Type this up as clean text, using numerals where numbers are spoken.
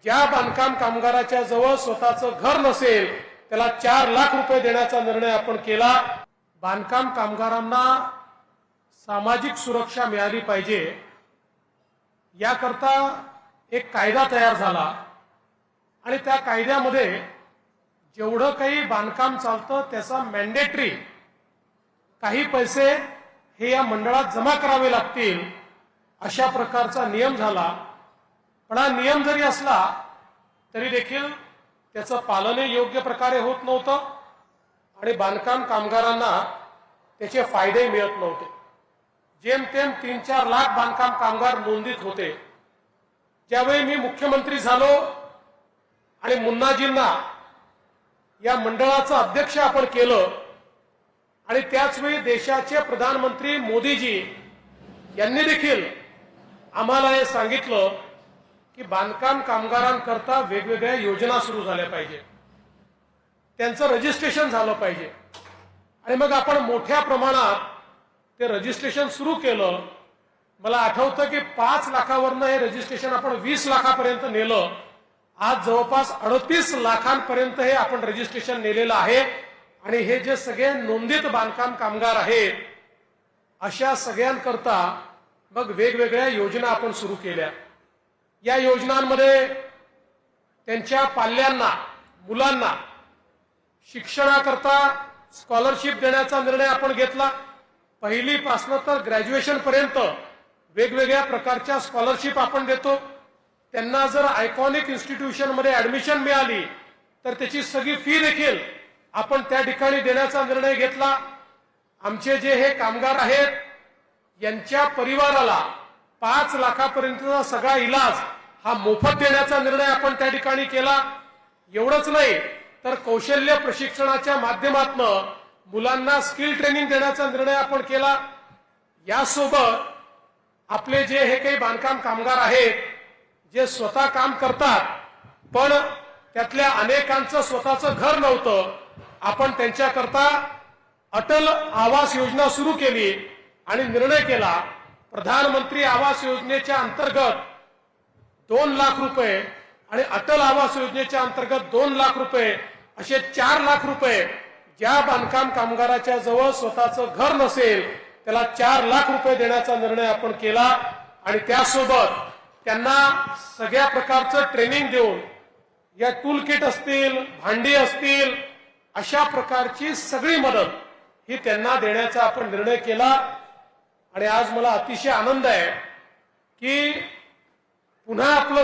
ज्या बांधकाम कामगाराच्या जवळ स्वतःचं घर नसेल त्याला 4 लाख रुपये देण्याचा निर्णय आपण केला। बांधकाम कामगारांना सामाजिक सुरक्षा मिळाली पाहिजे याकरता एक कायदा तयार झाला आणि त्या कायद्यामध्ये जेवढं काही बांधकाम चालतं त्याचा मॅन्डेटरी काही पैसे हे या मंडळात जमा करावे लागतील अशा प्रकारचा नियम झाला। पण हा नियम जरी असला तरी देखील त्याचं पालन योग्य प्रकारे होत नव्हतं आणि बांधकाम कामगारांना त्याचे फायदे मिळत नव्हते। जेमतेम 3-4 लाख बांधकाम कामगार नोंदीत होते। ज्यावेळी मी मुख्यमंत्री झालो आणि मुन्नाजींना या मंडळाचं अध्यक्ष आपण केलं आणि त्याच वेळी देशाचे प्रधानमंत्री मोदीजी यांनी देखील आम्हाला हे सांगितलं की बांधकाम कामगारांकरता वेगवेगळ्या योजना सुरू झाल्या पाहिजे, त्यांचं रजिस्ट्रेशन झालं पाहिजे आणि मग आपण मोठ्या प्रमाणात ते रजिस्ट्रेशन सुरू केलं। मला आठवतं की 5 लाखावरनं हे रजिस्ट्रेशन आपण 20 लाखापर्यंत नेलं। आज जवळपास 38 लाखांपर्यंत हे आपण रजिस्ट्रेशन नेलेलं आहे आणि हे जे सगळे नोंदित बांधकाम कामगार आहेत अशा सगळ्यांकरता मग वेगवेगळ्या योजना आपण सुरू केल्या। या योजनांमध्ये त्यांच्या पाल्यांना मुलांना शिक्षणाकरता स्कॉलरशिप देण्याचा निर्णय आपण घेतला। पहिलीपासून तर ग्रॅज्युएशन पर्यंत वेगवेगळ्या प्रकारच्या स्कॉलरशिप आपण देतो। त्यांना जर आयकॉनिक इन्स्टिट्यूशन मध्ये ऍडमिशन मिळाली तर त्याची सगळी फी देखील आपण त्या ठिकाणी देण्याचा निर्णय घेतला। आमचे जे हे कामगार आहेत यांच्या परिवाराला 5 लाखापर्यंतचा सगळा इलाज हा मोफत देण्याचा निर्णय आपण त्या ठिकाणी केला। एवढंच नाही तर कौशल्य प्रशिक्षणाच्या माध्यमातून मुलांना स्किल ट्रेनिंग देण्याचा निर्णय आपण केला। यासोबत आपले जे हे काही बांधकाम कामगार आहेत जे स्वतः काम करतात पण त्यातल्या अनेकांचं स्वतःचं घर नव्हतं, आपण त्यांच्याकरता अटल आवास योजना सुरू केली आणि निर्णय केला प्रधानमंत्री आवास योजनेच्या अंतर्गत 2 लाख रुपये आणि अटल आवास योजनेच्या अंतर्गत 2 लाख रुपये असे 4 लाख रुपये ज्या बांधकाम कामगाराच्या जवळ स्वतःचं घर नसेल त्याला 4 लाख रुपये देण्याचा निर्णय आपण केला आणि त्यासोबत त्यांना सगळ्या प्रकारचं ट्रेनिंग देऊन या टूल किट असतील, भांडी असतील अशा प्रकारची सगळी मदत ही त्यांना देण्याचा आपण निर्णय केला। आणि आज मला अतिशय आनंद आहे की पुन्हा आपलं